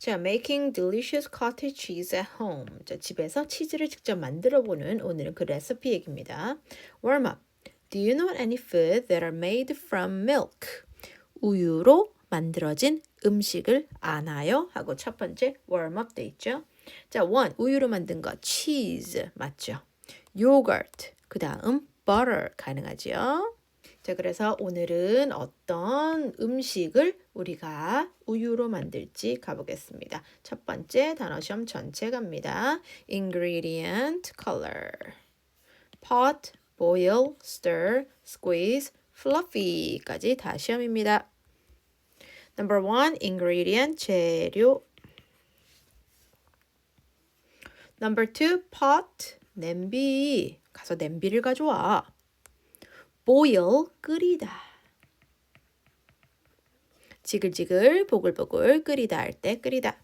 자, making delicious cottage cheese at home. 자, 집에서 치즈를 직접 만들어 보는 오늘은 그 레시피 얘기입니다. Warm up. Do you know any food that are made from milk? 우유로 만들어진 음식을 아나요? 하고 첫 번째 warm up 돼 있죠. 자, one 우유로 만든 거 cheese 맞죠? yogurt 그 다음 butter 가능하죠. 자, 그래서 오늘은 어떤 음식을 우리가 우유로 만들지 가보겠습니다. 첫 번째 단어 시험 전체 갑니다. ingredient, color, pot, boil, stir, squeeze, fluffy까지 다 시험입니다. Number one, ingredient, 재료. Number two, pot, 냄비. 가서 냄비를 가져와. boil, 끓이다. 지글지글, 보글보글, 끓이다 할 때 끓이다.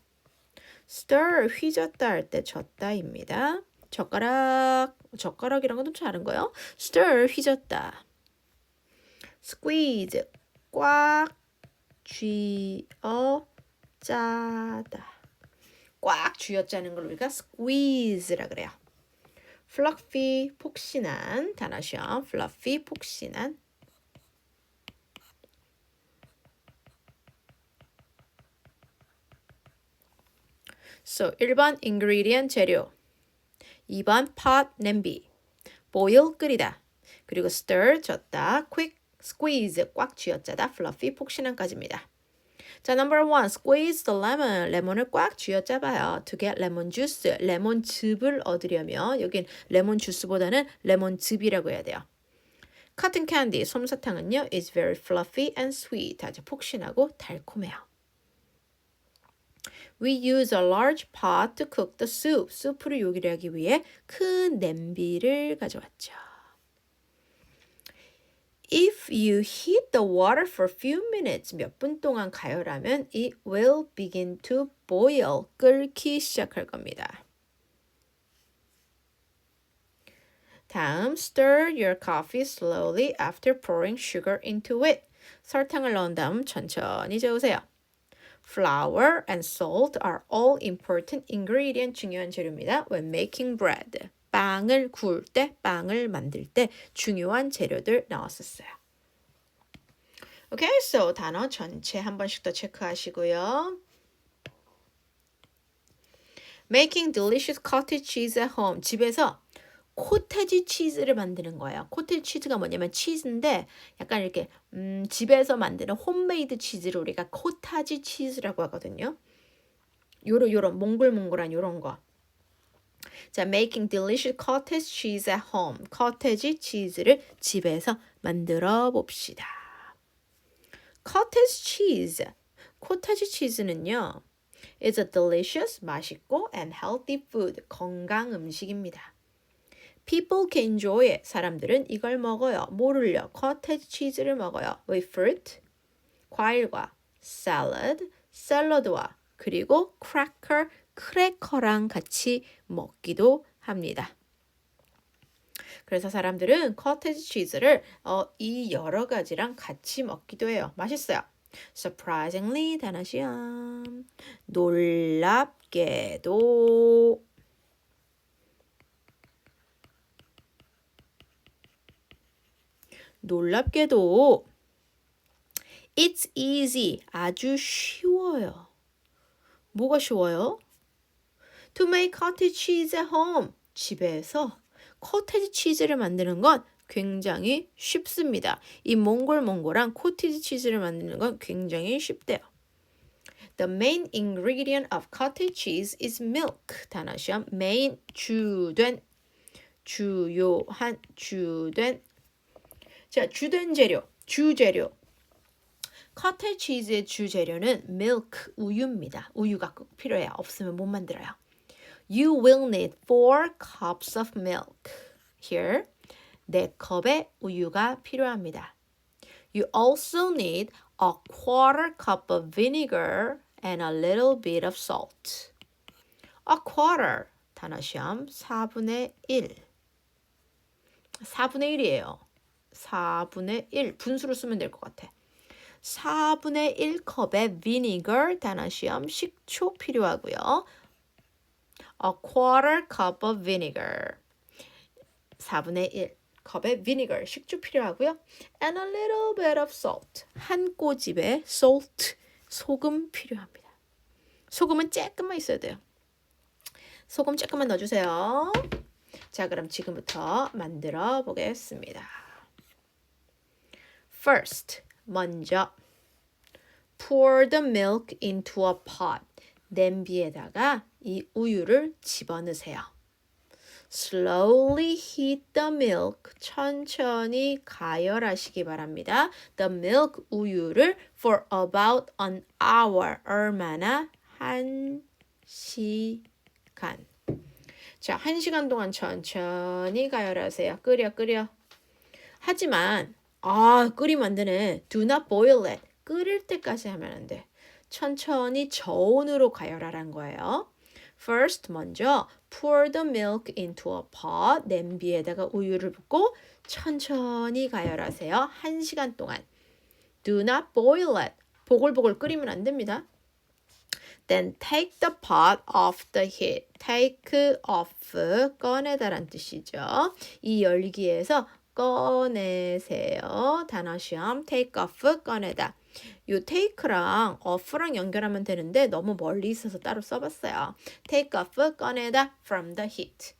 stir, 휘젓다 할 때 젓다입니다. 젓가락이란 건 좀 다른 거요. stir, 휘젓다. squeeze, 꽉 쥐어 짜다. 꽉 쥐어 짜는 걸 우리가 squeeze라 그래요. fluffy, 폭신한 단어 시험. fluffy, 폭신한. So 1번 ingredient 재료, 2번 pot 냄비, boil 끓이다, 그리고 stir 젓다, quick squeeze 꽉 쥐어짜다, fluffy 폭신한까지입니다. 자, number one, squeeze the lemon. 레몬을 꽉 쥐어짜봐요. To get lemon juice. 레몬즙을 얻으려면 여긴 레몬 주스보다는 레몬즙이라고 해야 돼요. cotton candy. 솜사탕은요 is very fluffy and sweet. 아주 폭신하고 달콤해요. We use a large pot to cook the soup. 수프를 요리하기 위해 큰 냄비를 가져왔죠. If you heat the water for a few minutes, 몇 분 동안 가열하면 it will begin to boil, 끓기 시작할 겁니다. 다음, stir your coffee slowly after pouring sugar into it. 설탕을 넣은 다음 천천히 저으세요. Flour and salt are all important ingredient, 중요한 재료입니다. When making bread. 빵을 구울 때, 빵을 만들 때 중요한 재료들 나왔었어요. Okay, so 단어 전체 한 번씩 더 체크하시고요. Making delicious cottage cheese at home. 집에서 코테지 치즈를 만드는 거예요. 코테지 치즈가 뭐냐면 치즈인데 약간 이렇게 집에서 만드는 홈메이드 치즈를 우리가 코타지 치즈라고 하거든요. 요런 몽글몽글한 요런 거. 자, making delicious cottage cheese at home. 코테지 치즈를 집에서 만들어 봅시다. cottage cheese. 코타지 치즈는요. is a delicious, 맛있고 and healthy food. 건강 음식입니다. People can enjoy it. 사람들은 이걸 먹어요. 뭐를요? 코테지 치즈를 먹어요. with fruit, 과일과 salad, 샐러드와 그리고 cracker, 크래커랑 같이 먹기도 합니다. 그래서 사람들은 코테지 치즈를 이 여러 가지랑 같이 먹기도 해요. 맛있어요. Surprisingly, 단어 시험. 놀랍게도 it's easy. 아주 쉬워요. 뭐가 쉬워요? To make cottage cheese at home. 집에서 코테지 치즈를 만드는 건 굉장히 쉽습니다. 이 몽골몽골한 코테지 치즈를 만드는 건 굉장히 쉽대요. The main ingredient of cottage cheese is milk. 단어 시험. main, 주된, 주요한, 주된. 자, 주된 재료, 주재료. 커테지 치즈의 주재료는 milk, 우유입니다. 우유가 꼭 필요해요. 없으면 못 만들어요. You will need 4 cups of milk. Here, 4컵의 우유가 필요합니다. You also need a quarter cup of vinegar and a little bit of salt. A quarter, 단어 시험, 4분의 1. 4분의 1이에요. 4분의 1, 분수로 쓰면 될 것 같아. 4분의 1컵의 vinegar, 단어시험 식초 필요하고요. A quarter cup of vinegar. 4분의 1 컵의 vinegar, 식초 필요하고요. And a little bit of salt. 한 꼬집의 salt, 소금 필요합니다. 소금은 조금만 있어야 돼요. 소금 조금만 넣어주세요. 자, 그럼 지금부터 만들어 보겠습니다. First, 먼저 pour the milk into a pot. 냄비에다가 이 우유를 집어넣으세요. Slowly heat the milk. 천천히 가열하시기 바랍니다. The milk, 우유를 for about an hour. 얼마나? 1시간. 자, 1시간 동안 천천히 가열하세요. 끓여. 하지만 끓이면 안 되네. Do not boil it. 끓일 때까지 하면 안 돼. 천천히 저온으로 가열하란 거예요. First, 먼저 pour the milk into a pot. 냄비에다가 우유를 붓고 천천히 가열하세요. 1시간 동안. Do not boil it. 보글보글 끓이면 안 됩니다. Then take the pot off the heat. Take off, 꺼내다란 뜻이죠. 이 열기에서 꺼내세요. 단어시험 take off, 꺼내다. 요 take랑 off랑 연결하면 되는데 너무 멀리 있어서 따로 써봤어요. take off, 꺼내다 from the heat.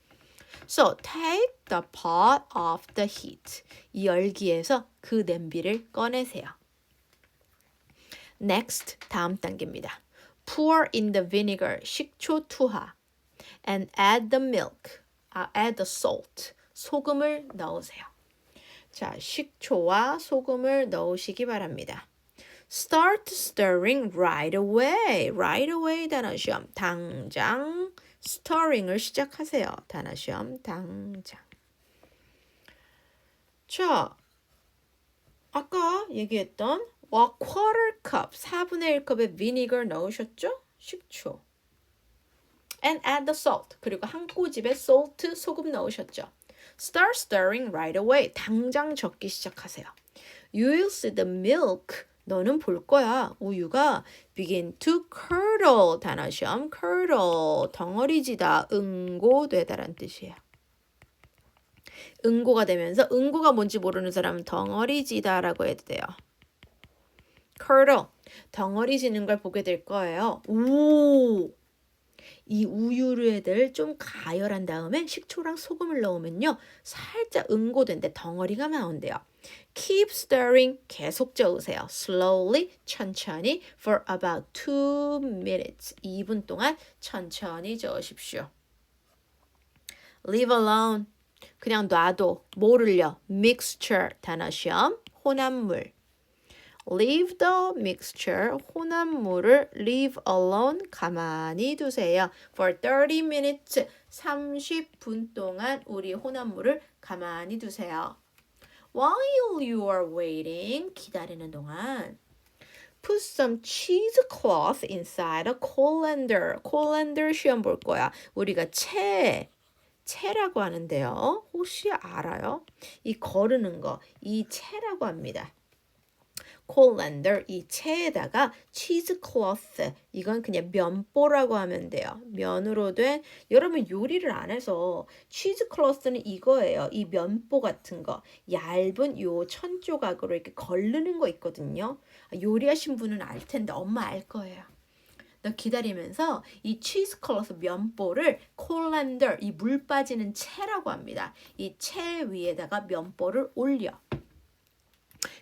So, take the pot off the heat. 이 열기에서 그 냄비를 꺼내세요. Next, 다음 단계입니다. Pour in the vinegar, 식초 투하. And add the milk, add the salt, 소금을 넣으세요. 자, 식초와 소금을 넣으시기 바랍니다. Start stirring right away. Right away 단어시험 당장 stirring을 시작하세요. 단어시험 당장. 자, 아까 얘기했던 a quarter cup, 4분의 1컵의 vinegar 넣으셨죠? 식초. And add the salt. 그리고 한 꼬집의 salt, 소금 넣으셨죠? Start stirring right away. 당장 적기 시작하세요. You will see the milk. 너는 볼 거야. 우유가 begin to curdle. 단어시험 curdle. 덩어리지다. 응고되다란 뜻이에요. 응고가 되면서 응고가 뭔지 모르는 사람은 덩어리지다라고 해도 돼요. curdle. 덩어리지는 걸 보게 될 거예요. 오! 이 우유를 좀 가열한 다음에 식초랑 소금을 넣으면요. 살짝 응고된데 덩어리가 나온대요. Keep stirring. 계속 저으세요. Slowly. 천천히. For about 2 minutes. 2분 동안 천천히 저으십시오. Leave alone. 그냥 놔둬. 뭐를요? Mixture. 단어시험. 혼합물. Leave the mixture, 혼합물을 leave alone, 가만히 두세요. For 30 minutes, 30분 동안 우리 혼합물을 가만히 두세요. While you are waiting, 기다리는 동안 put some cheesecloth inside a colander. colander 시험 볼 거야. 우리가 채라고 하는데요. 혹시 알아요? 이 거르는 거, 이 채라고 합니다. colander, 이 채에다가 cheesecloth, 이건 그냥 면보라고 하면 돼요. 면으로 된, 여러분 요리를 안 해서 cheesecloth는 이거예요. 이 면보 같은 거, 얇은 요 천 조각으로 이렇게 걸르는 거 있거든요. 요리하신 분은 알 텐데 엄마 알 거예요. 너 기다리면서 이 cheesecloth 면보를 colander, 이 물 빠지는 채라고 합니다. 이 채 위에다가 면보를 올려.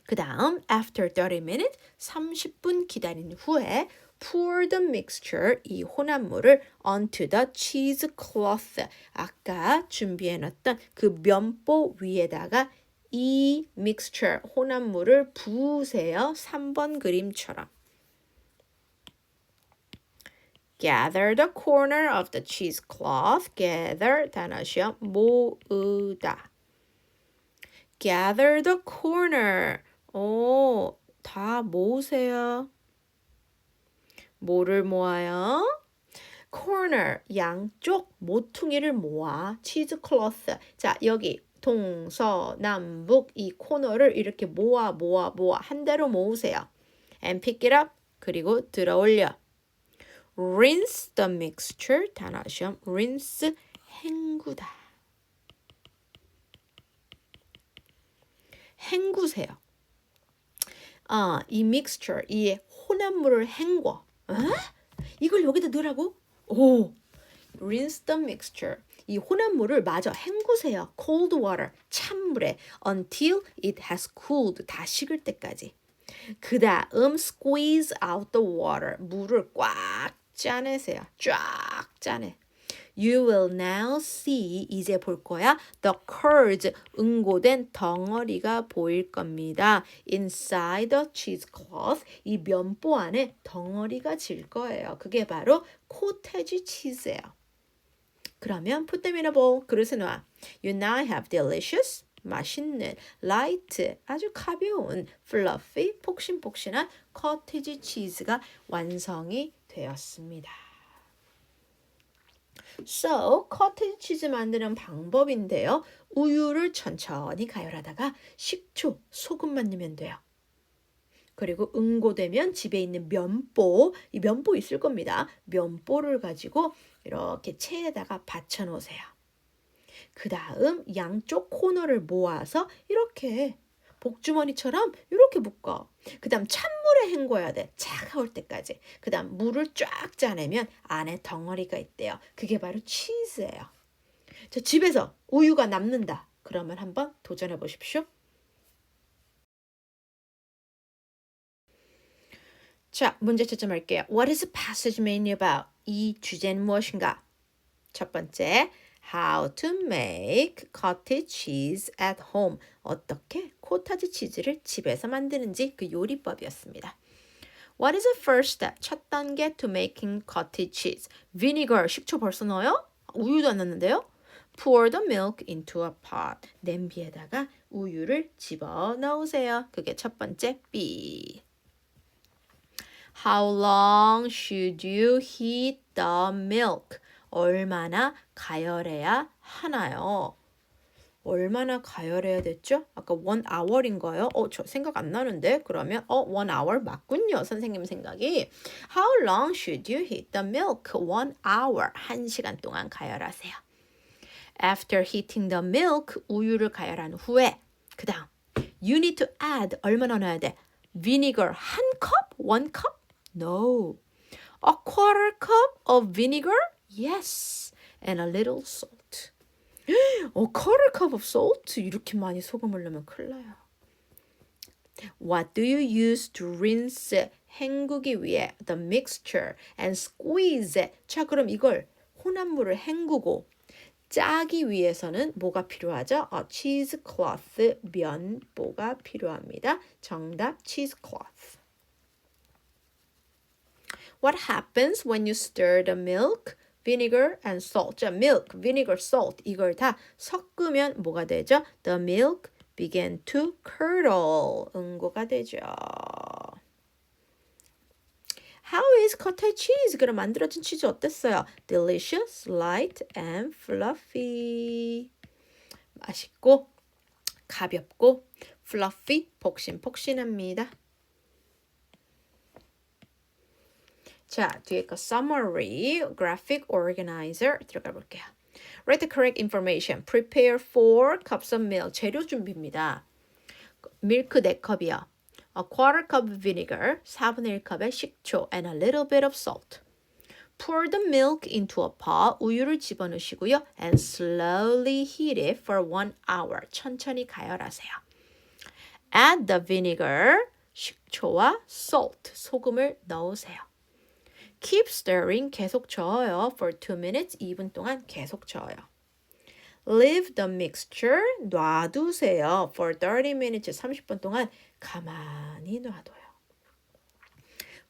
그 다음 after 30 minutes, 30분 기다린 후에 pour the mixture, 이 혼합물을 onto the cheesecloth, 아까 준비해놨던 그 면보 위에다가 이 mixture, 혼합물을 부으세요. 3번 그림처럼. Gather the corner of the cheesecloth. Gather, 단어시험 모으다. Gather the corner. 다 모으세요. 뭐를 모아요? corner, 양쪽 모퉁이를 모아. cheesecloth. 자, 여기 동서남북 이 코너를 이렇게 모아 한 대로 모으세요. and pick it up. 그리고 들어 올려. Rinse the mixture. 단어 시험. Rinse 헹구다. 헹구세요. 이 mixture, 이 혼합물을 헹궈. 이걸 여기다 넣으라고? 오, rinse the mixture. 이 혼합물을 마저 헹구세요. cold water, 찬물에 until it has cooled. 다 식을 때까지. 그 다음 squeeze out the water. 물을 꽉 짜내세요. 쫙 짜내. You will now see, 이제 볼 거야, the curds, 응고된 덩어리가 보일 겁니다. Inside the cheesecloth, 이 면보 안에 덩어리가 질 거예요. 그게 바로 코테지 치즈예요. 그러면 put them in a bowl, 그릇에 놔. You now have delicious, 맛있는, light, 아주 가벼운, fluffy, 폭신폭신한 코테지 치즈가 완성이 되었습니다. So, 커티지 치즈 만드는 방법인데요. 우유를 천천히 가열하다가 식초, 소금만 넣으면 돼요. 그리고 응고되면 집에 있는 면보, 이 면보 있을 겁니다. 면보를 가지고 이렇게 체에다가 받쳐 놓으세요. 그 다음 양쪽 코너를 모아서 이렇게 복주머니처럼 이렇게 묶어. 그 다음 찬물에 헹궈야 돼. 차가울 때까지. 그 다음 물을 쫙 짜내면 안에 덩어리가 있대요. 그게 바로 치즈예요. 자, 집에서 우유가 남는다. 그러면 한번 도전해 보십시오. 자, 문제 채점할게요. What is the passage mainly about? 이 주제는 무엇인가? 첫 번째, How to make cottage cheese at home. 어떻게 코타지 치즈를 집에서 만드는지 그 요리법이었습니다. What is the first step? 첫 단계 to making cottage cheese. Vinegar, 식초 벌써 넣어요? 우유도 안 넣는데요? Pour the milk into a pot. 냄비에다가 우유를 집어넣으세요. 그게 첫 번째 B. How long should you heat the milk? 얼마나 가열해야 하나요? 얼마나 가열해야 됐죠? 아까 1 hour인가요? 저 생각 안 나는데? 그러면 1 hour 맞군요. 선생님 생각이. How long should you heat the milk? 1 hour. 1시간 동안 가열하세요. After heating the milk, 우유를 가열한 후에 그 다음 you need to add 얼마나 넣어야 돼? vinegar 1컵? 1컵? No. A quarter cup of vinegar? Yes. And a little salt. A quarter cup of salt? 이렇게 많이 소금을 넣으면 큰일 나요. What do you use to rinse? 헹구기 위해 the mixture and squeeze. 자, 그럼 이걸 혼합물을 헹구고 짜기 위해서는 뭐가 필요하죠? cheesecloth, 면보가 필요합니다. 정답 cheesecloth. What happens when you stir the milk, vinegar and salt? 자, milk, vinegar, salt 이걸 다 섞으면 뭐가 되죠? The milk began to curdle. 응고가 되죠. How is cottage cheese? 그럼 만들어진 치즈 어땠어요? Delicious, light and fluffy. 맛있고 가볍고 fluffy, 폭신폭신합니다. 자, 뒤에 거 summary, graphic organizer 들어가 볼게요. Write the correct information. Prepare 4 cups of milk. 재료 준비입니다. 밀크 4컵이요. A quarter cup of vinegar, 4분의 1컵의 식초, and a little bit of salt. Pour the milk into a pot. 우유를 집어넣으시고요. And slowly heat it for 1 hour. 천천히 가열하세요. Add the vinegar, 식초와 salt, 소금을 넣으세요. Keep stirring, 계속 저어요. For 2 minutes, 2분 동안 계속 저어요. Leave the mixture, 놔두세요. For 30 minutes, 30분 동안 가만히 놔둬요.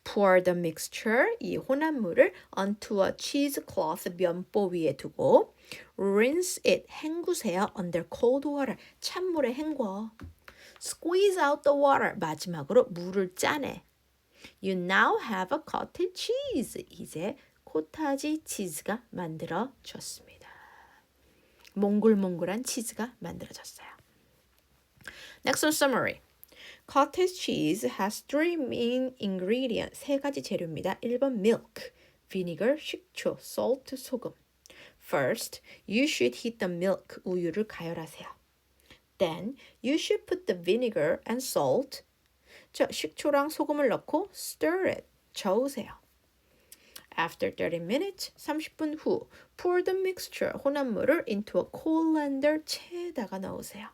Pour the mixture, 이 혼합물을 onto a cheesecloth, 면보 위에 두고 rinse it, 헹구세요. Under cold water, 찬물에 헹궈. Squeeze out the water, 마지막으로 물을 짜내. You now have a cottage cheese. 이제 코타지 치즈가 만들어졌습니다. 몽글몽글한 치즈가 만들어졌어요. Next one, summary. cottage cheese has three main ingredients. 세 가지 재료입니다. 1번 milk, vinegar, 식초, salt, 소금. First, you should heat the milk. 우유를 가열하세요. Then, you should put the vinegar and salt. 자, 식초랑 소금을 넣고 stir it. 저으세요. After 30 minutes, 30분 후, pour the mixture, 혼합물을 into a colander, 체에다가 넣으세요.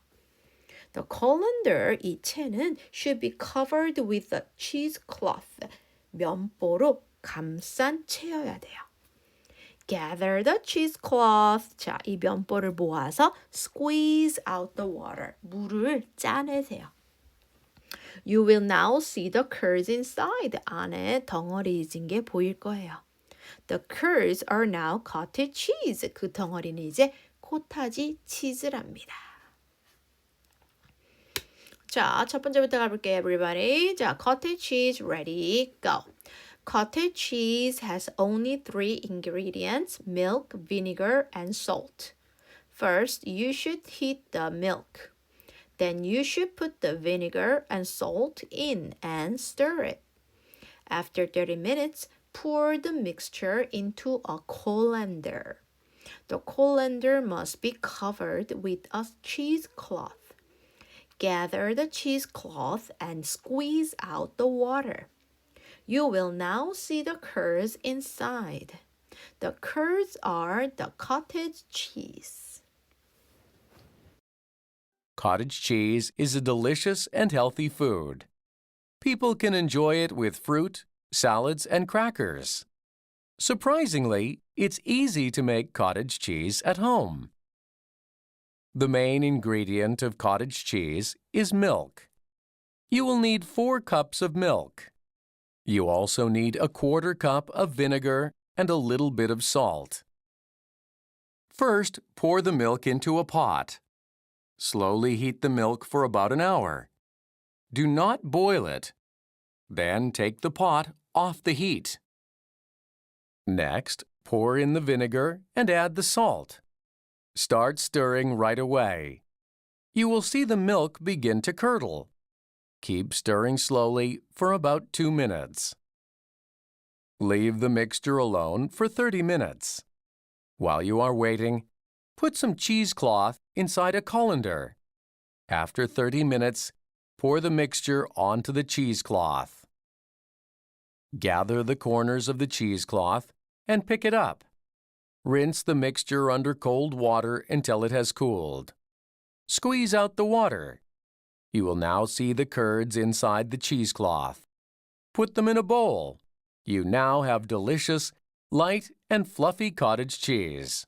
The colander, 이 체는 should be covered with a cheesecloth, 면보로 감싼 체여야 돼요. Gather the cheesecloth. 자, 이 면보를 모아서 squeeze out the water. 물을 짜내세요. You will now see the curds inside. 안에 덩어리진 게 보일 거예요. The curds are now cottage cheese. 그 덩어리는 이제 코타지 치즈랍니다. 자, 첫 번째부터 가볼게요, everybody. 자, cottage cheese, ready, go. Cottage cheese has only three ingredients, milk, vinegar, and salt. First, you should heat the milk. Then you should put the vinegar and salt in and stir it. After 30 minutes, pour the mixture into a colander. The colander must be covered with a cheesecloth. Gather the cheesecloth and squeeze out the water. You will now see the curds inside. The curds are the cottage cheese. Cottage cheese is a delicious and healthy food. People can enjoy it with fruit, salads, and crackers. Surprisingly, it's easy to make cottage cheese at home. The main ingredient of cottage cheese is milk. You will need 4 cups of milk. You also need a 1/4 cup of vinegar and a little bit of salt. First, pour the milk into a pot. Slowly heat the milk for about an hour. Do not boil it. Then take the pot off the heat. Next, pour in the vinegar and add the salt. Start stirring right away. You will see the milk begin to curdle. Keep stirring slowly for about 2 minutes. Leave the mixture alone for 30 minutes. While you are waiting, put some cheesecloth inside a colander. After 30 minutes, pour the mixture onto the cheesecloth. Gather the corners of the cheesecloth and pick it up. Rinse the mixture under cold water until it has cooled. Squeeze out the water. You will now see the curds inside the cheesecloth. Put them in a bowl. You now have delicious, light, and fluffy cottage cheese.